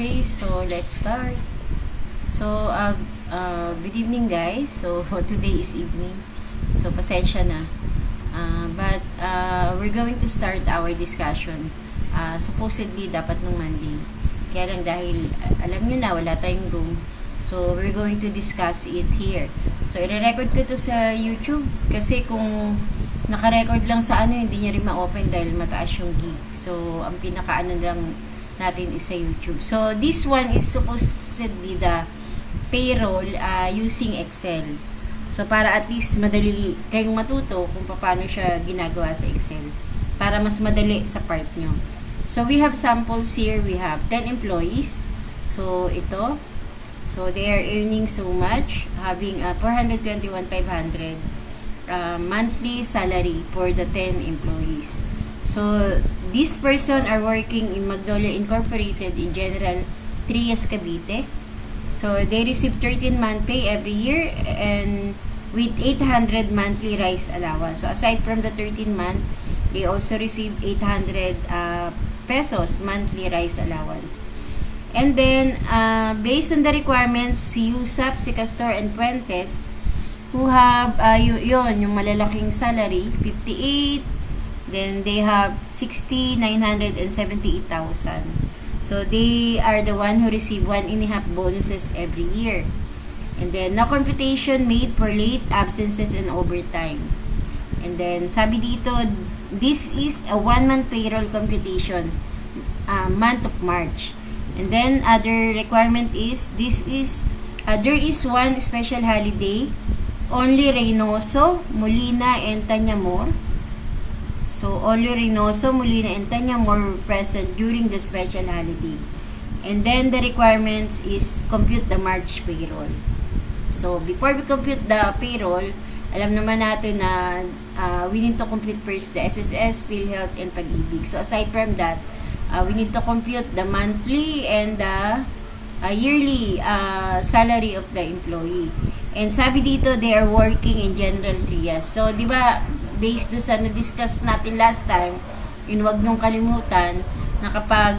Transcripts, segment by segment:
Okay, so let's start. So, good evening guys. So, today is evening. So, pasensya na. But we're going to start our discussion. Supposedly, dapat nung Monday. Kaya lang dahil, alam nyo na, wala tayong room. So, we're going to discuss it here. So, i-record ko to sa YouTube. Kasi kung naka-record lang sa hindi nyo rin ma-open dahil mataas yung gig. So, ang pinaka-ano lang natin is sa YouTube. So, this one is supposedly the payroll using Excel. So, para at least madali kayong matuto kung paano siya ginagawa sa Excel. Para mas madali sa part nyo. So, we have samples here. We have 10 employees. So, ito. So, they are earning so much. Having 421,500 monthly salary for the 10 employees. So, this person are working in Magnolia Incorporated in General Trias, Cavite. So, they receive 13-month pay every year and with 800 monthly rice allowance. So, aside from the 13-month, they also receive 800 pesos monthly rice allowance. And then, based on the requirements, si USAP, si Castor, and Puentes, who have, yung malalaking salary, 58, then they have 60,978,000. So, they are the one who receive 1.5 bonuses every year. And then, no computation made for late absences and overtime. And then, sabi dito, this is a 1-month payroll computation, month of March. And then, other requirement is, there is one special holiday, only Reynoso, Molina, and Tanyamor. So, only Reynoso, Molina, and Tanyamor were present during the special holiday. And then, the requirements is compute the March payroll. So, before we compute the payroll, alam naman natin na we need to compute first the SSS, PhilHealth, and Pag-ibig. So, aside from that, we need to compute the monthly and the yearly salary of the employee. And sabi dito, they are working in General Trias. So, di ba, based do sa na-discuss natin last time, wag niyong kalimutan na kapag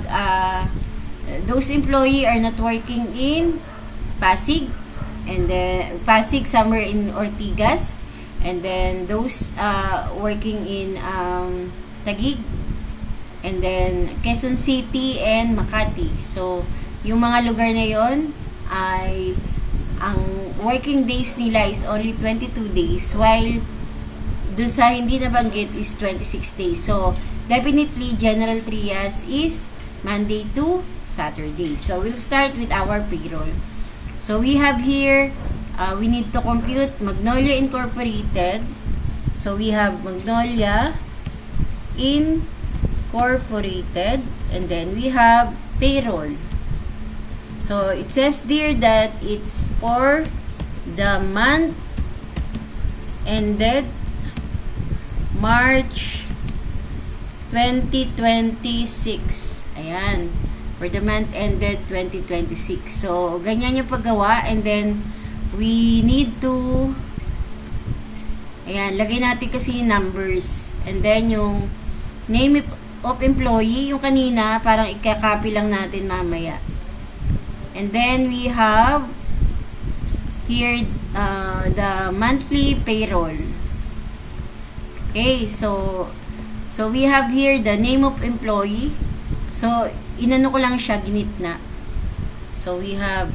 those employee are not working in Pasig, and then Pasig, somewhere in Ortigas, and then those working in Taguig, and then Quezon City and Makati. So, yung mga lugar na yon ay ang working days nila is only 22 days while dun sa hindi nabanggit is 26 days. So, definitely General Trias is Monday to Saturday. So, we'll start with our payroll. So, we have here, we need to compute Magnolia Incorporated. So, we have Magnolia Incorporated, and then we have payroll. So, it says there that it's for the month ended March 2026. Ayan. For the month ended 2026. So, ganyan yung paggawa. And then, we need to ayan, lagay natin kasi yung numbers. And then, yung name of employee, yung kanina, parang ikakopy lang natin mamaya. And then, we have here the monthly payroll. Okay, so we have here the name of employee. So, inano ko lang siya, ginitna. So, we have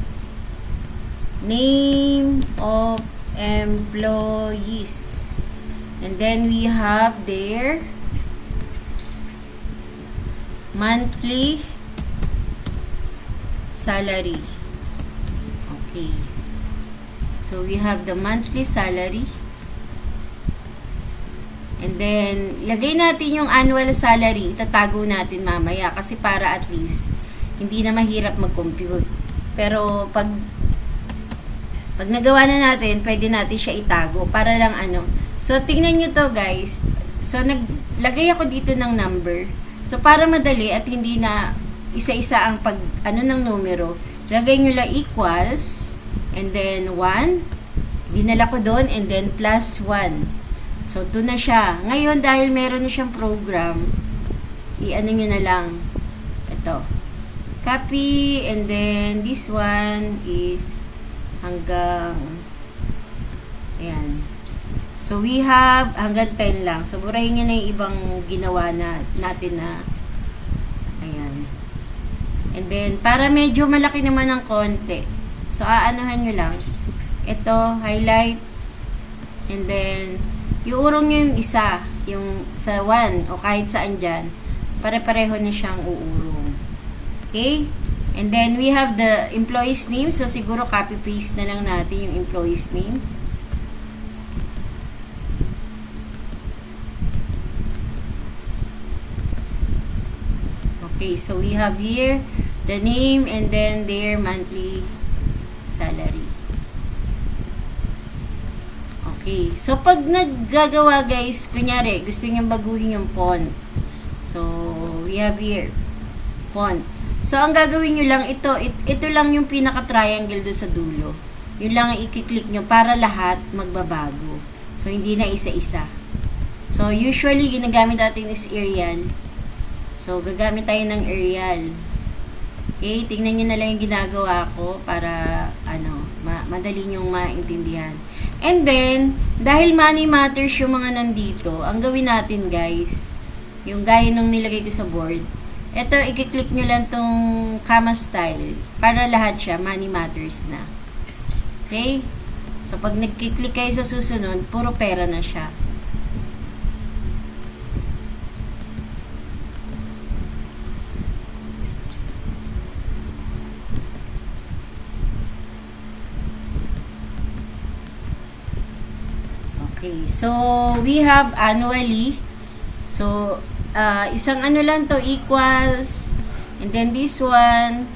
name of employees. And then, we have their monthly salary. Okay. So, we have the monthly salary. And then, lagay natin yung annual salary. Itatago natin mamaya kasi para at least hindi na mahirap mag-compute. Pero, pag nagawa na natin, pwede natin siya itago para lang ano. So, tingnan nyo to guys. So, naglagay ako dito ng number. So, para madali at hindi na isa-isa ang ng numero, lagay nyo lang equals, and then 1, dinala ko doon, and then plus 1. So, 2 na siya. Ngayon, dahil meron na siyang program, i-ano nyo na lang, ito, Copy, and then this one is hanggang, ayan. So, we have hanggang 10 lang. So, burahin nyo na yung ibang ginawa natin na, ayan. And then, para medyo malaki naman ng konti. So, aanuhan nyo lang. Ito, highlight. And then, iurong nyo yung isa. Yung sa 1 o kahit saan dyan. Pare-pareho na siyang uurong. Okay? And then, we have the employee's name. So, siguro copy-paste na lang natin yung employee's name. Okay, so we have here the name and then their monthly salary. Okay, so pag naggagawa guys, kunyari, gusto nyo baguhin yung font. So, we have here, font. So, ang gagawin nyo lang, ito lang yung pinaka-triangle do sa dulo. Yun lang ang i-click nyo para lahat magbabago. So, hindi na isa-isa. So, usually, ginagamit natin is Arial. So, gagamit tayo ng Arial. Okay, tingnan nyo na lang yung ginagawa ko para, madali nyong maintindihan. And then, dahil money matters yung mga nandito, ang gawin natin guys, yung gaya nung nilagay ko sa board, ito, i-click nyo lang tong comma style para lahat siya, money matters na. Okay? So, pag nag-click kayo sa susunod, puro pera na siya. Okay, so we have annually. So, isang ano lang to, equals, and then this one,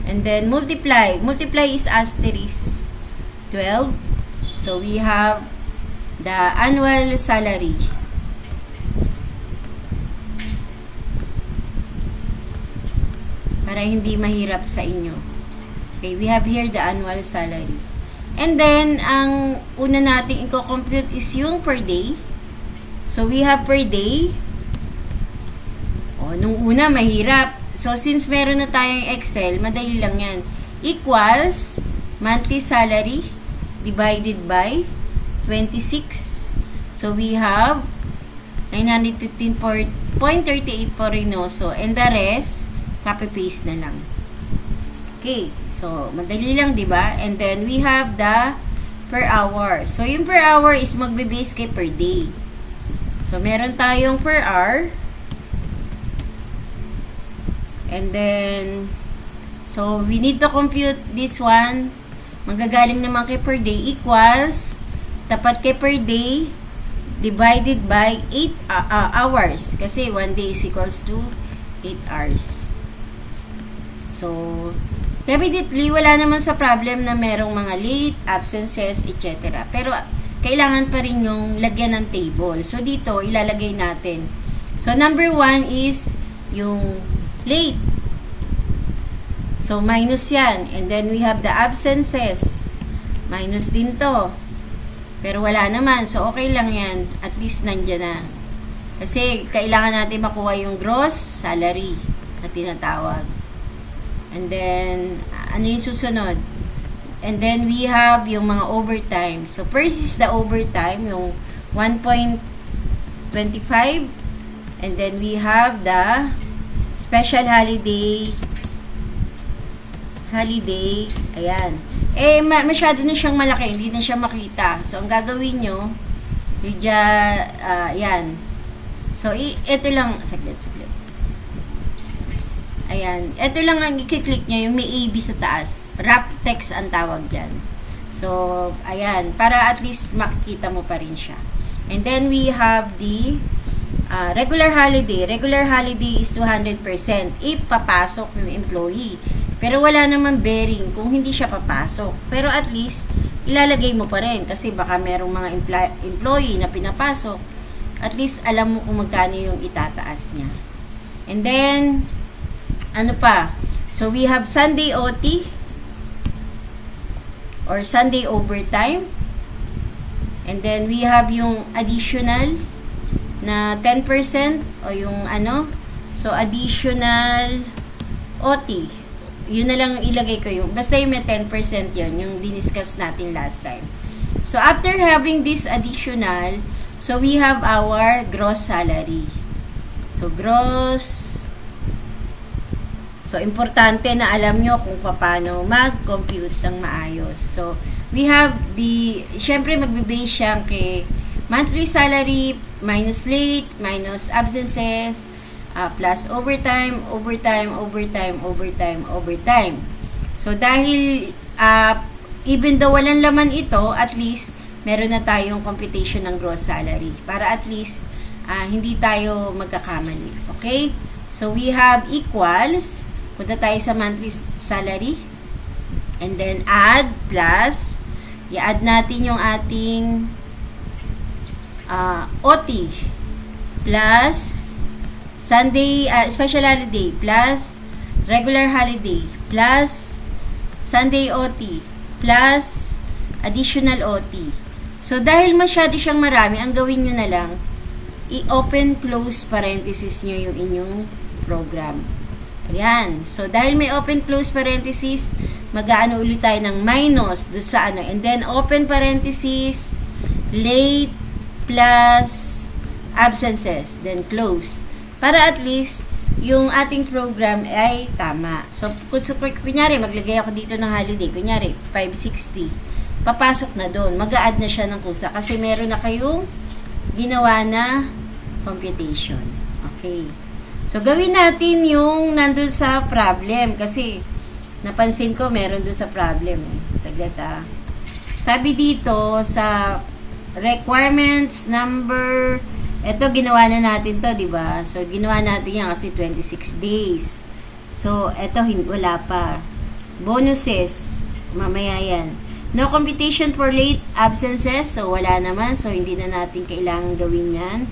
and then multiply. Multiply is asterisk 12. So, we have the annual salary. Para hindi mahirap sa inyo. Okay, we have here the annual salary. And then, ang una nating i-compute is yung per day. So, we have per day. O, nung una, mahirap. So, since meron na tayong Excel, madali lang yan. Equals monthly salary divided by 26. So, we have 915.38 po Reynoso. And the rest, copy-paste na lang. Okay, so madali lang, 'di ba? And then we have the per hour. So yung per hour is magbe-base kay per day. So meron tayong per hour. And then so we need to compute this one. Manggagaling naman kay per day equals tapat kay per day divided by 8 hours kasi 1 day is equals to 8 hours. So definitely, wala naman sa problem na merong mga late, absences, etc. Pero, kailangan pa rin yung lagyan ng table. So, dito, ilalagay natin. So, number 1 is yung late. So, minus yan. And then, we have the absences. Minus din to. Pero, wala naman. So, okay lang yan. At least, nandyan na. Kasi, kailangan natin makuha yung gross salary na tinatawag. And then, ano yung susunod? And then, we have yung mga overtime. So, first is the overtime, yung 1.25. And then, we have the special holiday. Ayan. Masyado na siyang malaki. Hindi na siya makita. So, ang gagawin nyo, yan. So, ito lang. Saglit. Ayan. Ito lang ang i-click nyo, yung may AB sa taas. Wrap text ang tawag dyan. So, ayan. Para at least makikita mo pa rin siya. And then, we have the regular holiday. Regular holiday is 200% if papasok yung employee. Pero wala naman bearing kung hindi siya papasok. Pero at least, ilalagay mo pa rin. Kasi baka merong mga employee na pinapasok. At least, alam mo kung magkano yung itataas niya. And then, ano pa? So, we have Sunday OT or Sunday overtime. And then, we have yung additional na 10% o yung So, additional OT. yun na lang ilagay ko yung, basta yung may 10% yun, yung diniscuss natin last time. So, after having this additional, so we have our gross salary. So, gross. So, importante na alam nyo kung paano mag-compute ng maayos. So, we have syempre magbe-base siya kay monthly salary, minus late, minus absences, plus overtime. So, dahil, even though walang laman ito, at least, meron na tayong computation ng gross salary. Para at least, hindi tayo magkakamali. Okay? So, we have equals. Punta tayo sa monthly salary. And then, add, plus. I-add natin yung ating OT. Plus, Sunday, special holiday. Plus, regular holiday. Plus, Sunday OT. Plus, additional OT. So, dahil masyado siyang marami, ang gawin nyo na lang, i-open close parenthesis nyo yung inyong program. Ayan. So, dahil may open close parenthesis, mag-aano ulit tayo ng minus do sa ano. And then, open parenthesis, late, plus, absences. Then, close. Para at least, yung ating program ay tama. So, kunyari, maglagay ako dito ng holiday. Kunyari, 560. Papasok na doon. Mag-a-add na siya ng kusa. Kasi meron na kayong ginawa na computation. Okay. So, gawin natin yung nandun sa problem. Kasi, napansin ko, meron dun sa problem. Saglit Sabi dito, sa requirements number, eto, ginawa na natin to, diba? So, ginawa natin yan kasi 26 days. So, eto, wala pa. Bonuses, mamaya yan. No computation for late absences. So, wala naman. So, hindi na natin kailangan gawin yan.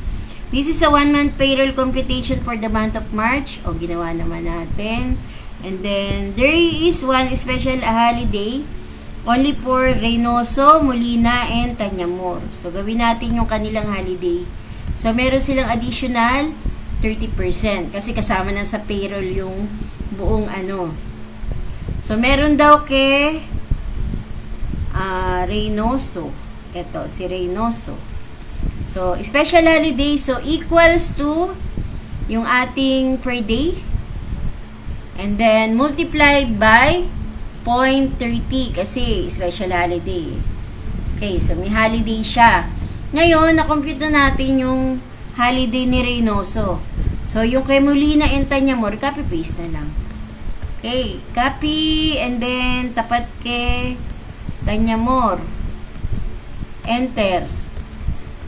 This is a 1-month payroll computation for the month of March. O, ginawa naman natin. And then, there is one special holiday only for Reynoso, Molina, and Tanyamor. So, gawin natin yung kanilang holiday. So, meron silang additional 30%. Kasi kasama na sa payroll yung buong ano. So, meron daw kay Reynoso. Ito, si Reynoso. So, special holiday, so equals to yung ating per day. And then, multiplied by 0.30 kasi special holiday. Okay, so may holiday siya. Ngayon, na-compute na natin yung holiday ni Reynoso. So, yung kay Molina and Tanyamor, copy-paste na lang. Okay, copy, and then, tapat kay Tanyamor. Enter.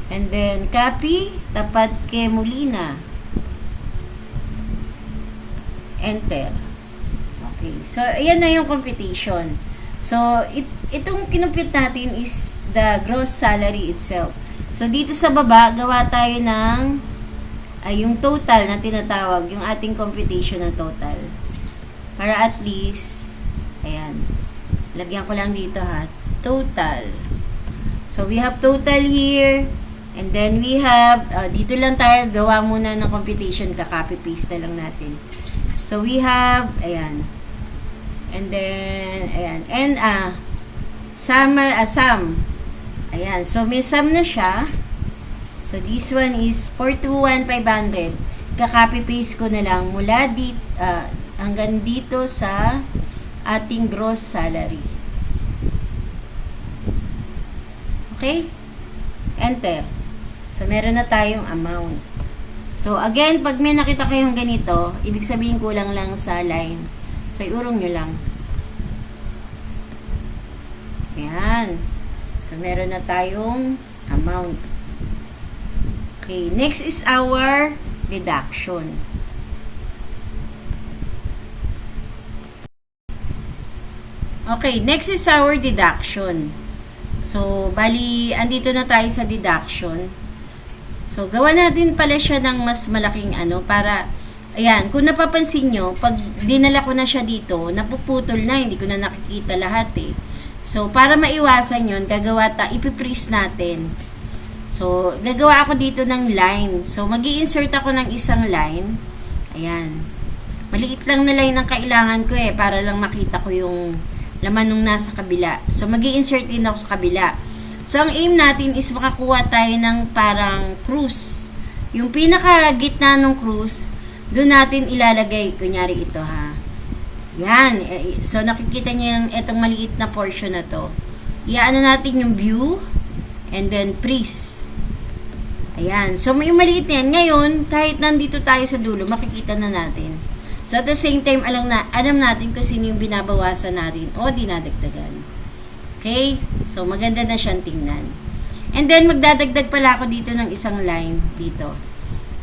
And then, copy, tapat kay Molina. Enter. Okay. So, ayan na yung computation. So, itong kinumpute natin is the gross salary itself. So, dito sa baba, gawa tayo ng yung total na tinatawag, yung ating computation ng total. Para at least, ayan. Lagyan ko lang dito ha. Total. So, we have total here. And then, we have, dito lang tayo, gawa muna ng computation, ka-copy-paste na lang natin. So, we have, ayan. And then, ayan. And, sum. Ayan. So, may sum na siya. So, this one is 421,500. Ka-copy-paste ko na lang mula dito, hanggang dito sa ating gross salary. Okay? Enter. So, meron na tayong amount. So, again, pag may nakita kayong ganito, ibig sabihin kulang lang sa line. So, iurong nyo lang. Ayan. So, meron na tayong amount. Okay, next is our deduction. Okay, next is our deduction. So, bali, andito na tayo sa deduction. So, gawa natin pala siya ng mas malaking ano, para, ayan, kung napapansin nyo, pag dinala ko na siya dito, napuputol na, hindi ko na nakikita lahat eh. So, para maiwasan yun, ipiprease natin. So, gagawa ako dito ng line. So, mag-i-insert ako ng isang line. Ayan. Maliit lang na line ang kailangan ko para lang makita ko yung laman nung nasa kabila. So, mag-i-insert din ako sa kabila. So, ang aim natin is makakuha tayo ng parang cruise. Yung pinaka gitna ng cruise, doon natin ilalagay. Kunyari ito ha. Yan. So, nakikita niyo yung itong maliit na portion na to. Iyaano natin yung view and then freeze. Ayan. So, yung maliit na yan. Ngayon, kahit nandito tayo sa dulo, makikita na natin. So, at the same time, alam natin kung sino yung binabawasan natin o dinadagdagan. Okay? So, maganda na siyang tingnan. And then, magdadagdag pala ako dito ng isang line dito.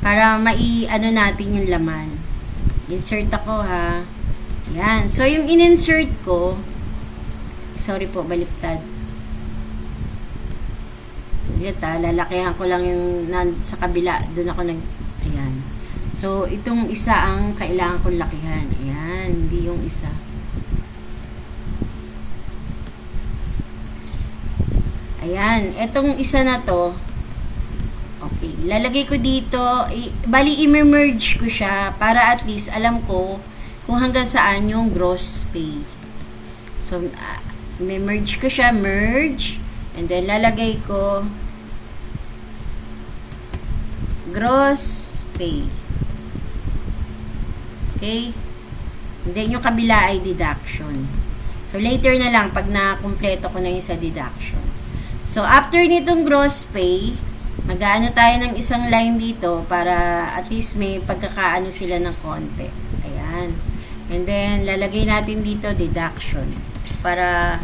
Para mai-ano natin yung laman. Insert ako ha. Yan. So, yung in-insert ko, sorry po, baliktad. Ulit ha, lalakihan ko lang yung sa kabila. Doon ako ayan. So, itong isa ang kailangan kong lakihan. Ayan, hindi yung isa. Ayan, etong isa na to, okay, lalagay ko dito, bali i-merge ko siya para at least alam ko kung hanggang saan yung gross pay. So, merge ko siya, merge, and then lalagay ko gross pay. Okay? And then yung kabila ay deduction. So, later na lang pag na-kompleto ko na yung sa deduction. So, after nitong gross pay, mag-aano tayo ng isang line dito para at least may pagkakaano sila ng konti. Ayan. And then, lalagay natin dito deduction para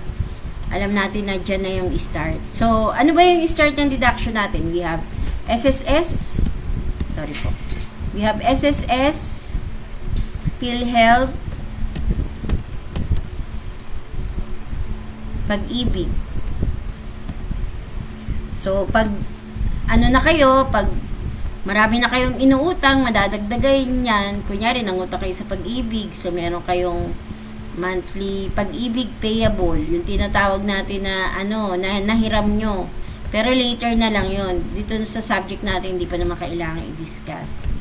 alam natin na dyan na yung start. So, ano ba yung start ng deduction natin? We have SSS. Sorry po. We have SSS, PhilHealth, Pag-ibig. So, pag ano na kayo, pag marami na kayong inuutang, madadagdagan yan. Kunyari, nangutang kayo sa Pag-ibig. So, meron kayong monthly Pag-ibig payable. Yung tinatawag natin na, na nahiram nyo. Pero later na lang yun. Dito sa subject natin, hindi pa naman kailangan i-discuss.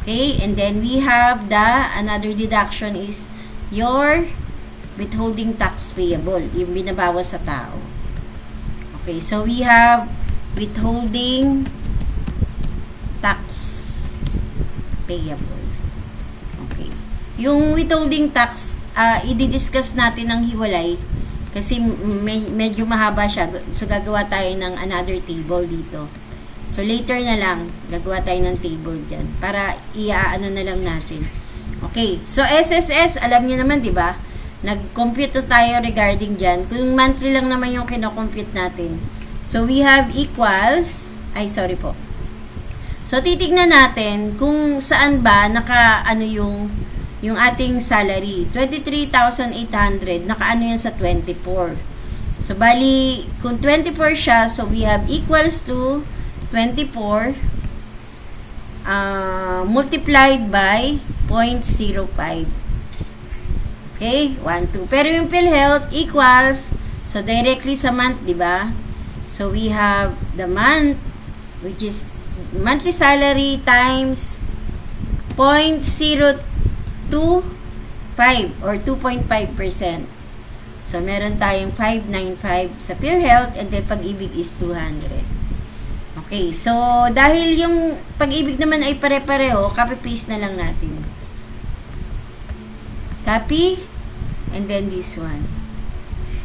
Okay? And then, we have another deduction is your withholding tax payable. Yung binabawas sa tao. Okay, so we have withholding tax payable. Okay. Yung withholding tax, i-discuss natin ng hiwalay kasi medyo mahaba siya. So, gagawa tayo ng another table dito. So, later na lang, gagawa tayo ng table dyan para iaano na lang natin. Okay. So, SSS, alam niyo naman, di ba? Nag-compute tayo regarding dyan. Kung monthly lang naman yung kinocompute natin. So, we have equals, sorry po. So, titignan natin kung saan ba yung ating salary. 23,800, nakaano yan sa 24. So, bali, kung 24 siya, so we have equals to 24 multiplied by 0.05. Okay? 1, 2. Pero yung PhilHealth equals, so directly sa month, di ba? So, we have the month, which is monthly salary times 0.025 or 2.5%. So, meron tayong 595 sa PhilHealth and then Pag-ibig is 200. Okay. So, dahil yung Pag-ibig naman ay pare-pareho, copy-paste na lang natin. Copy. And then this one.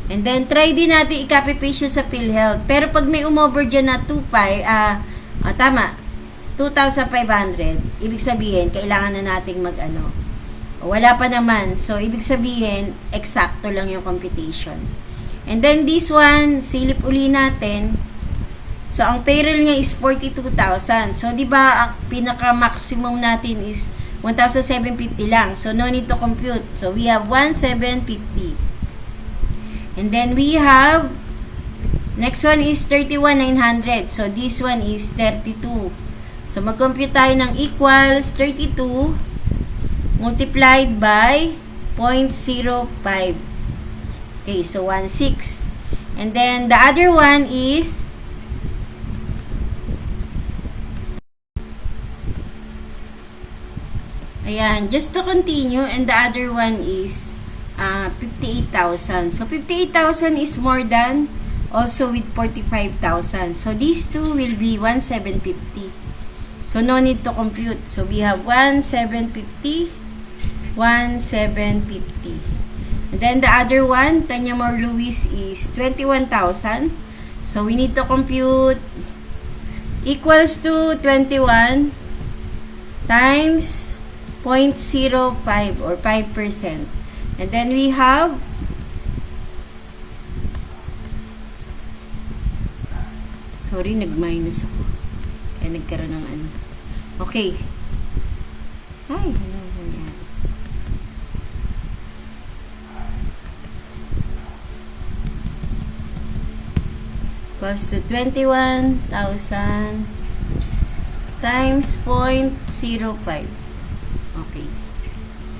And then, try din natin i-copy-paste yun sa PhilHealth. Pero pag may umover dyan na 2,500, ibig sabihin, kailangan na nating wala pa naman. So, ibig sabihin, eksakto lang yung computation. And then, this one, silip uli natin. So, ang payroll niya is 42,000. So, di ba, ang pinaka-maximum natin is 1,750 lang. So, no need to compute. So, we have 1,750. And then, we have, next one is 31,900. So, this one is 32. So, mag-compute tayo ng equals 32 multiplied by 0.05. Okay, so 1,600. And then, the other one is Ayan, just to continue, and the other one is 58,000. So, 58,000 is more than also with 45,000. So, these two will be 1,750. So, no need to compute. So, we have 1,750, 1,750. And then, the other one, Tanya Moore Lewis, is 21,000. So, we need to compute equals to 21 times 0.05 or 5%. And then we have sorry, nag-minus ako. Kaya nagkaroon ng ano. Okay. Ay, ano yan? Equals to 21,000 times 0.05. Okay.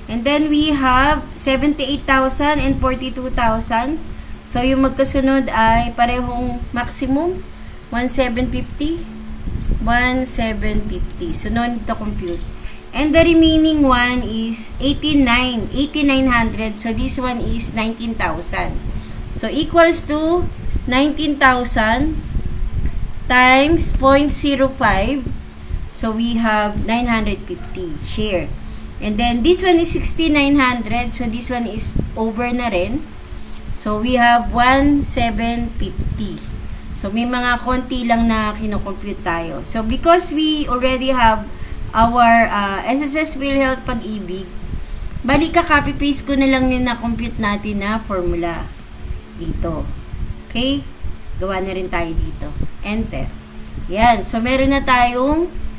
And then we have 78,000 and 42,000. So, yung magkasunod ay parehong maximum. 1,750. 1,750. So, no need to compute. And the remaining one is 8,900. So, this one is 19,000. So, equals to 19,000 times 0.05. So, we have 950 share. And then, this one is 6,900. So, this one is over na rin. So, we have 1,750. So, may mga konti lang na kinocompute tayo. So, because we already have our SSS PhilHealth Pag-ibig, balik copy-paste ko na lang yung na-compute natin na formula dito. Okay? Gawa na rin tayo dito. Enter. Yan. So, meron na tayong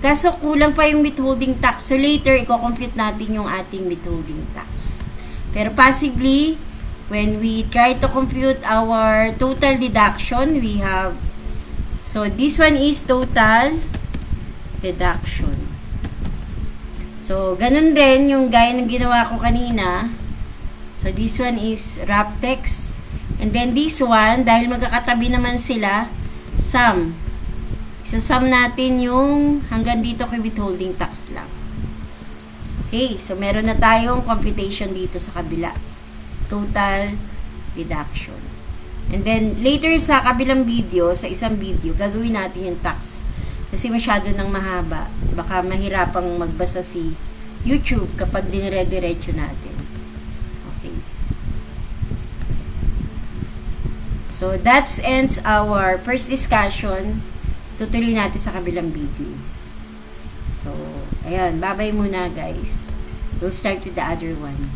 kaso kulang pa yung withholding tax. So, later, i-compute natin yung ating withholding tax. Pero possibly, when we try to compute our total deduction, we have, so, this one is total deduction. So, ganun rin yung gaya ng ginawa ko kanina. So, this one is wrap text. And then, this one, dahil magkakatabi naman sila, sum. Isasum natin yung hanggang dito kay withholding tax lang. Okay, so meron na tayong computation dito sa kabila. Total deduction. And then, later sa kabilang video, sa isang video, gagawin natin yung tax. Kasi masyado nang mahaba. Baka mahirapang magbasa si YouTube kapag dinire-diretso natin. Okay. So, that ends our first discussion. Tutuloy natin sa kabilang video. So, ayan. Bye-bye muna, guys. We'll start with the other one.